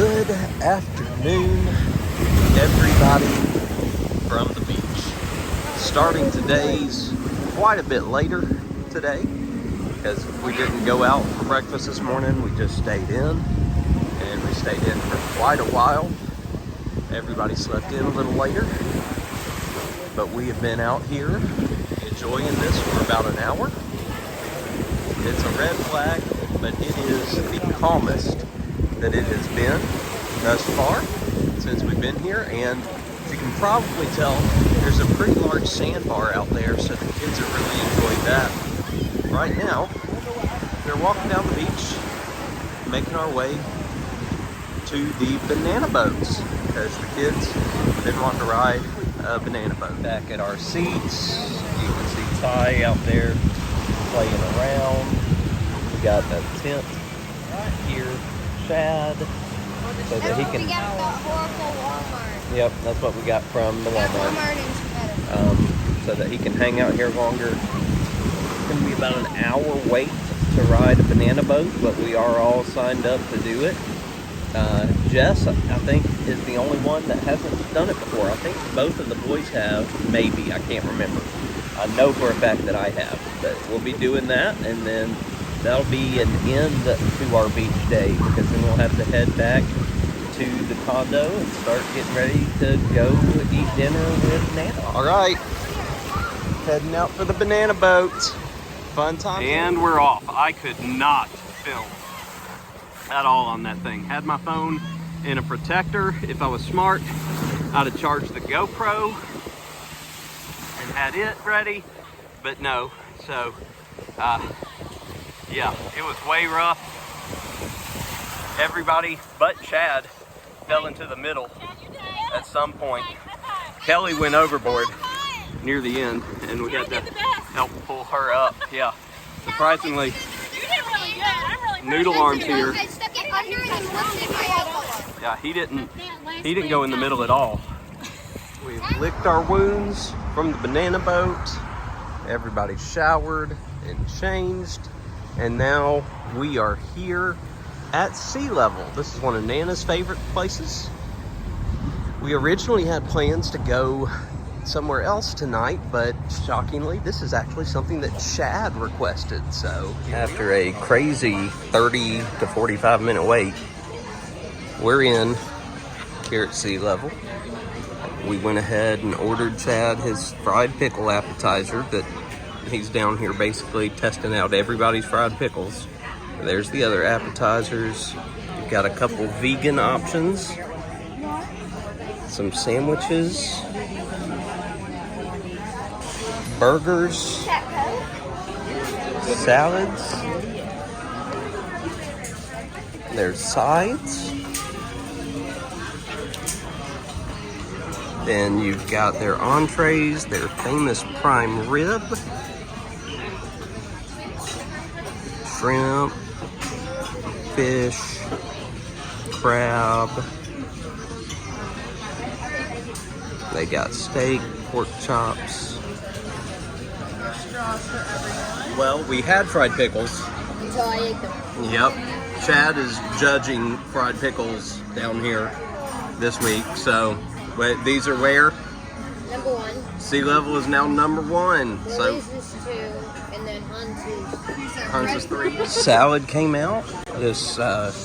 Good afternoon, everybody from the beach. Starting today's quite a bit later today because we didn't go out for breakfast this morning. We just stayed in, and we stayed in for quite a while. Everybody slept in a little later, but we have been out here enjoying this for about an hour. It's a red flag, but it is the calmest that it has been thus far since we've been here. And as you can probably tell, there's a pretty large sandbar out there, so the kids are really enjoying that. Right now, we're walking down the beach, making our way to the banana boats, because the kids didn't want to ride a banana boat. Back at our seats, you can see Ty out there playing around. We got the tent right here, Chad, so that he can. We got that horrible Walmart. Yep, that's what we got from the Walmart. So that he can hang out here longer. It's going to be about an hour wait to ride a banana boat, but we are all signed up to do it. Jess, I think, is the only one that hasn't done it before. I think both of the boys have, maybe, I can't remember. I know for a fact that I have, but we'll be doing that, and then that'll be an end to our beach day, because then we'll have to head back to the condo and start getting ready to go eat dinner with Nana. All right, heading out for the banana boat. Fun time. And we're off. I could not film at all on that thing. Had my phone in a protector. If I was smart, I'd have charged the GoPro and had it ready, but no. So, yeah, it was way rough. Everybody but Chad fell into the middle at some point. Kelly went overboard near the end, and we had to help pull her up. Yeah, surprisingly, Noodle Arms here. Yeah, he didn't go in the middle at all. We've licked our wounds from the banana boat. Everybody showered and changed, and now we are here at sea level. This is one of Nana's favorite places. We originally had plans to go somewhere else tonight, but shockingly, this is actually something that Chad requested. So after a crazy 30 to 45 minute wait, we're in here at sea level. We went ahead and ordered Chad his fried pickle appetizer that he's down here basically testing out everybody's fried pickles. There's the other appetizers. We've got a couple vegan options, some sandwiches, burgers, salads. There's sides. Then you've got their entrees, their famous prime rib, shrimp, fish, crab. They got steak, pork chops. Well, we had fried pickles. Until I ate them. Yep. Chad is judging fried pickles down here this week. So, wait, these are where? Number one. Sea level is now number one. So Liz is 2, and then Hans is 3. Salad came out. This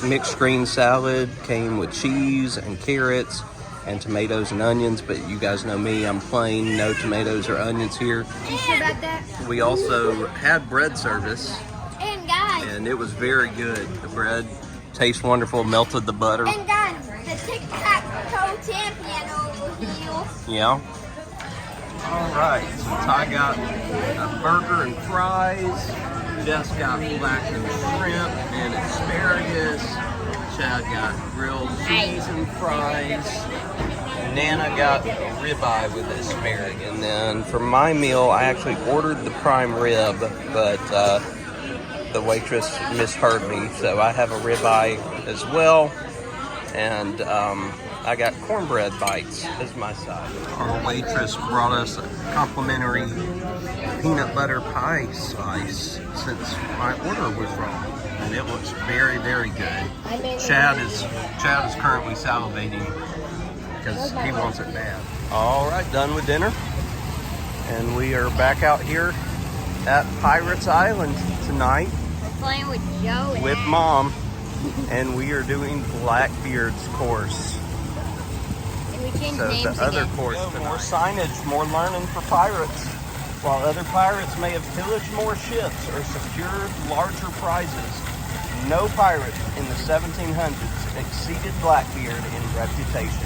mixed green salad came with cheese and carrots and tomatoes and onions, but you guys know me, I'm plain, no tomatoes or onions here. You sure about that? We also had bread service, And guys. and it was very good. The bread tastes wonderful, melted the butter. And guys, the tic-tac-toe champion over here. Yeah. All right, so Ty got a burger and fries. Jess got blackened shrimp and asparagus. Chad got grilled cheese and fries. Nana got a ribeye with asparagus. And then for my meal, I actually ordered the prime rib, but the waitress misheard me, so I have a ribeye as well. And I got cornbread bites as my side. Our waitress brought us a complimentary peanut butter pie slice since my order was wrong. and it looks very, very good. Chad is currently salivating because he wants it bad. All right, done with dinner, and we are back out here at Pirates Island tonight. We're playing with Joe with Mom, and we are doing Blackbeard's course. And we changed So names the other again. course, more signage, more learning for pirates. While other pirates may have pillaged more ships or secured larger prizes, no pirate in the 1700s exceeded Blackbeard in reputation.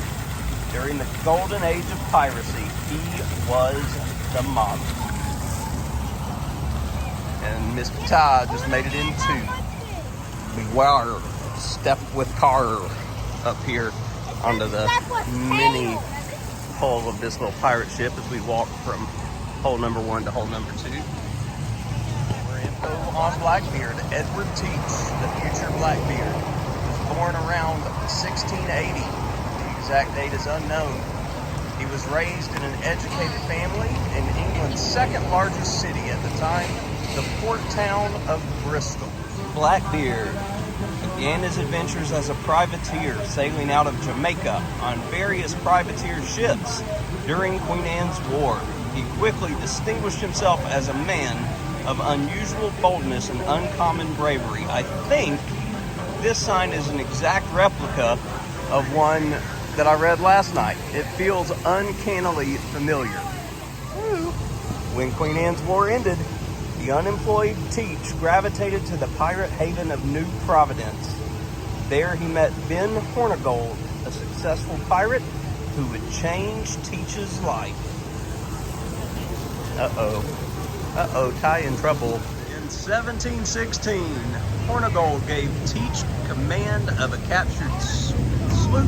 During the golden age of piracy, he was the model. And Mr. Ty just made it into the wire step with car up here onto the mini hull of this little pirate ship as we walk from hole number 1 to hole number 2. For info on Blackbeard, Edward Teach, the future Blackbeard, was born around 1680. The exact date is unknown. He was raised in an educated family in England's second largest city at the time, the port town of Bristol. Blackbeard began his adventures as a privateer, sailing out of Jamaica on various privateer ships during Queen Anne's War. He quickly distinguished himself as a man of unusual boldness and uncommon bravery. I think this sign is an exact replica of one that I read last night. It feels uncannily familiar. When Queen Anne's War ended, the unemployed Teach gravitated to the pirate haven of New Providence. There he met Ben Hornigold, a successful pirate who would change Teach's life. Ty in trouble. In 1716, Hornigold gave Teach command of a captured sloop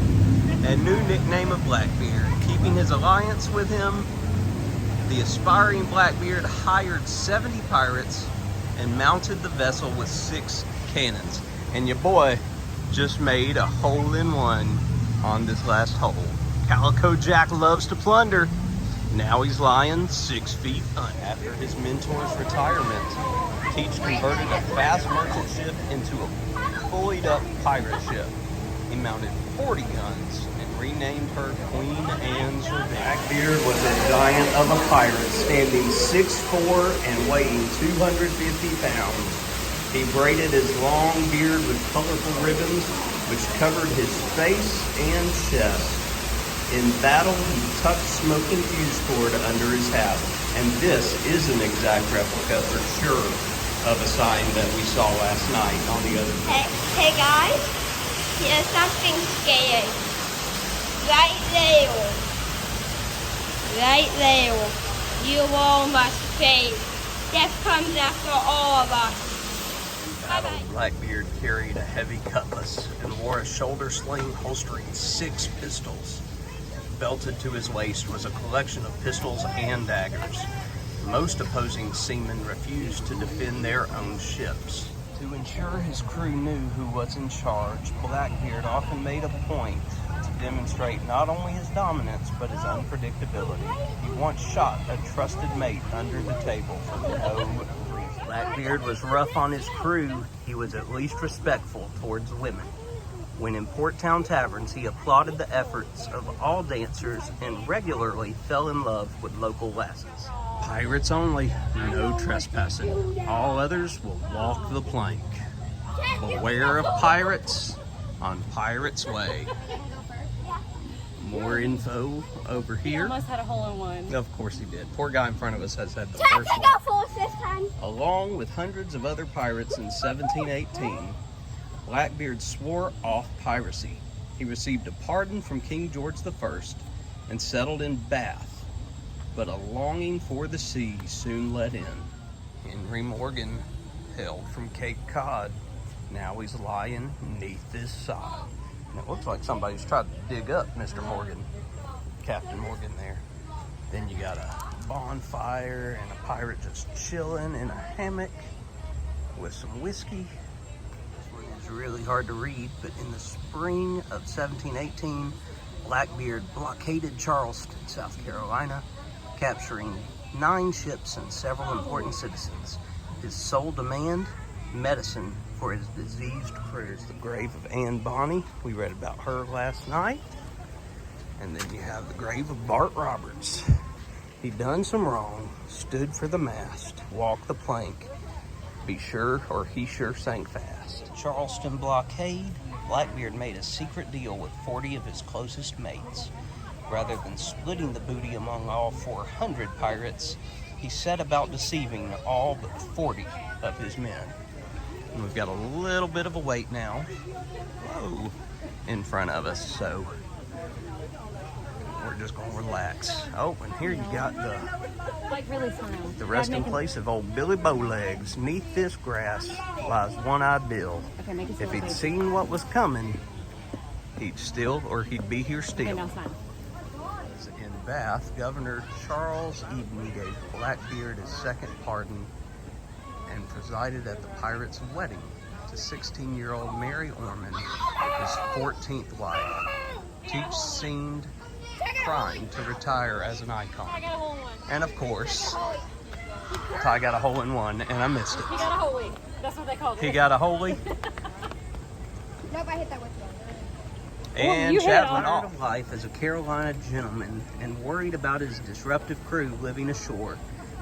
and new nickname of Blackbeard. Keeping his alliance with him, the aspiring Blackbeard hired 70 pirates and mounted the vessel with 6 cannons. And your boy just made a hole-in-one on this last hole. Calico Jack loves to plunder. Now he's lying 6 feet under. After his mentor's retirement, Teach converted a fast merchant ship into a buoyed up pirate ship. He mounted 40 guns and renamed her Queen Anne's Revenge. Blackbeard was a giant of a pirate, standing 6'4" and weighing 250 pounds. He braided his long beard with colorful ribbons, which covered his face and chest. In battle, he tucked smoking fuse cord under his hat, and this is an exact replica for sure of a sign that we saw last night on the other side. Hey guys, here's something scary. Right there. Right there. You all must pay. Death comes after all of us. Battle, Blackbeard carried a heavy cutlass and wore a shoulder sling holstering 6 pistols. Belted to his waist was a collection of pistols and daggers. Most opposing seamen refused to defend their own ships. To ensure his crew knew who was in charge, Blackbeard often made a point to demonstrate not only his dominance but his unpredictability. He once shot a trusted mate under the table for no reason. Blackbeard was rough on his crew. He was at least respectful towards women. When in Port Town taverns, he applauded the efforts of all dancers and regularly fell in love with local lasses. Pirates only, no trespassing. All others will walk the plank. Beware of pirates on Pirate's Way. More info over here. Almost had a hole-in-one. Of course he did. Poor guy in front of us has had the Try to first take one. out for us this time. Along with hundreds of other pirates in 1718, Blackbeard swore off piracy. He received a pardon from King George I and settled in Bath, but a longing for the sea soon let in. Henry Morgan hailed from Cape Cod. Now he's lying neath this sod. And it looks like somebody's tried to dig up Mr. Morgan, Captain Morgan there. Then you got a bonfire and a pirate just chilling in a hammock with some whiskey. It's really hard to read, but in the spring of 1718, Blackbeard blockaded Charleston, South Carolina, capturing 9 ships and several important citizens. His sole demand, medicine for his diseased crew. Here's the grave of Anne Bonny. We read about her last night. And then you have the grave of Bart Roberts. He done some wrong, stood for the mast, walked the plank, be sure, or he sure sank fast. Charleston blockade, Blackbeard made a secret deal with 40 of his closest mates. Rather than splitting the booty among all 400 pirates, he set about deceiving all but 40 of his men. And we've got a little bit of a wait now, whoa, in front of us, so we're just gonna relax. Oh, and here you got the resting place of old Billy Bowlegs. Neath this grass lies One-Eyed Bill. If he'd seen what was coming, he'd be here still. In Bath, Governor Charles Eden gave Blackbeard his second pardon and presided at the pirate's wedding to 16-year-old Mary Orman, his 14th wife. Teach seemed trying to retire as an icon. And of course, Ty got a hole in one, and I missed it. He got a holy. That's what they called it. He got a holy. Nope, I hit that with you. And Chad went off of life as a Carolina gentleman and worried about his disruptive crew living ashore.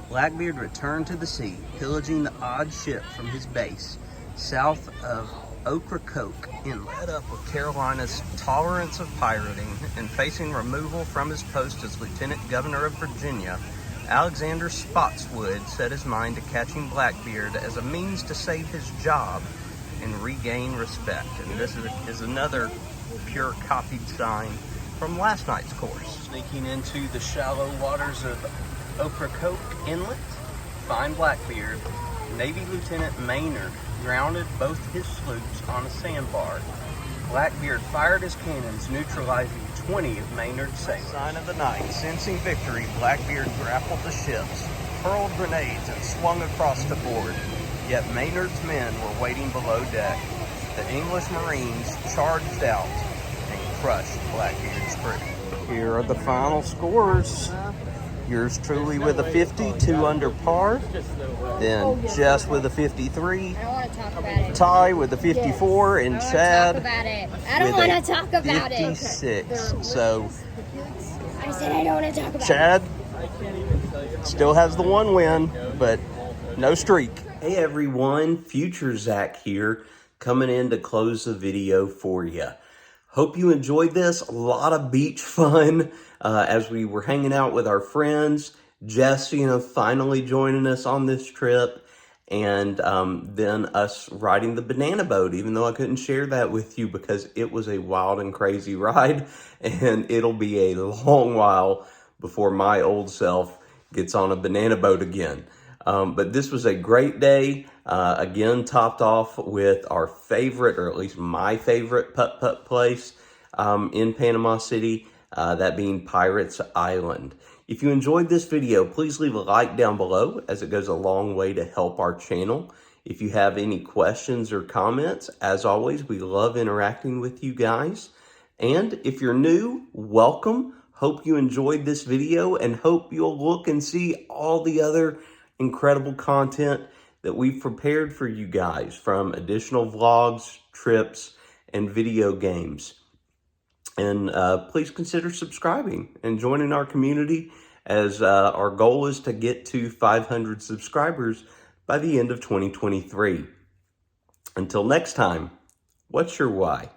Blackbeard returned to the sea, pillaging the odd ship from his base south of Ocracoke Inlet. Up with Carolina's tolerance of pirating and facing removal from his post as Lieutenant Governor of Virginia, Alexander Spotswood set his mind to catching Blackbeard as a means to save his job and regain respect. And this is another pure copied sign from last night's course. Sneaking into the shallow waters of Ocracoke Inlet, find Blackbeard. Navy Lieutenant Maynard grounded both his sloops on a sandbar. Blackbeard fired his cannons, neutralizing 20 of Maynard's sailors. Sign of the night. Sensing victory, Blackbeard grappled the ships, hurled grenades, and swung across the board. Yet Maynard's men were waiting below deck. The English Marines charged out and crushed Blackbeard's crew. Here are the final scores. Yours truly with a 50, 2 under par. Then Jess with a 53. I don't want to talk about it. Ty with a 54, and Chad I don't want to talk about it. 56. So I said I don't want to talk about Chad still has the one win, but no streak. Hey everyone, Future Zach here, coming in to close the video for you. Hope you enjoyed this. A lot of beach fun as we were hanging out with our friends. Jess, finally joining us on this trip. And then us riding the banana boat, even though I couldn't share that with you because it was a wild and crazy ride. And it'll be a long while before my old self gets on a banana boat again. But this was a great day. Again, topped off with our favorite, or at least my favorite putt-putt place in Panama City, that being Pirates Island. If you enjoyed this video, please leave a like down below as it goes a long way to help our channel. If you have any questions or comments, as always, we love interacting with you guys. And if you're new, welcome. Hope you enjoyed this video and hope you'll look and see all the other incredible content that we've prepared for you guys, from additional vlogs, trips, and video games. And please consider subscribing and joining our community, as our goal is to get to 500 subscribers by the end of 2023. Until next time, what's your why?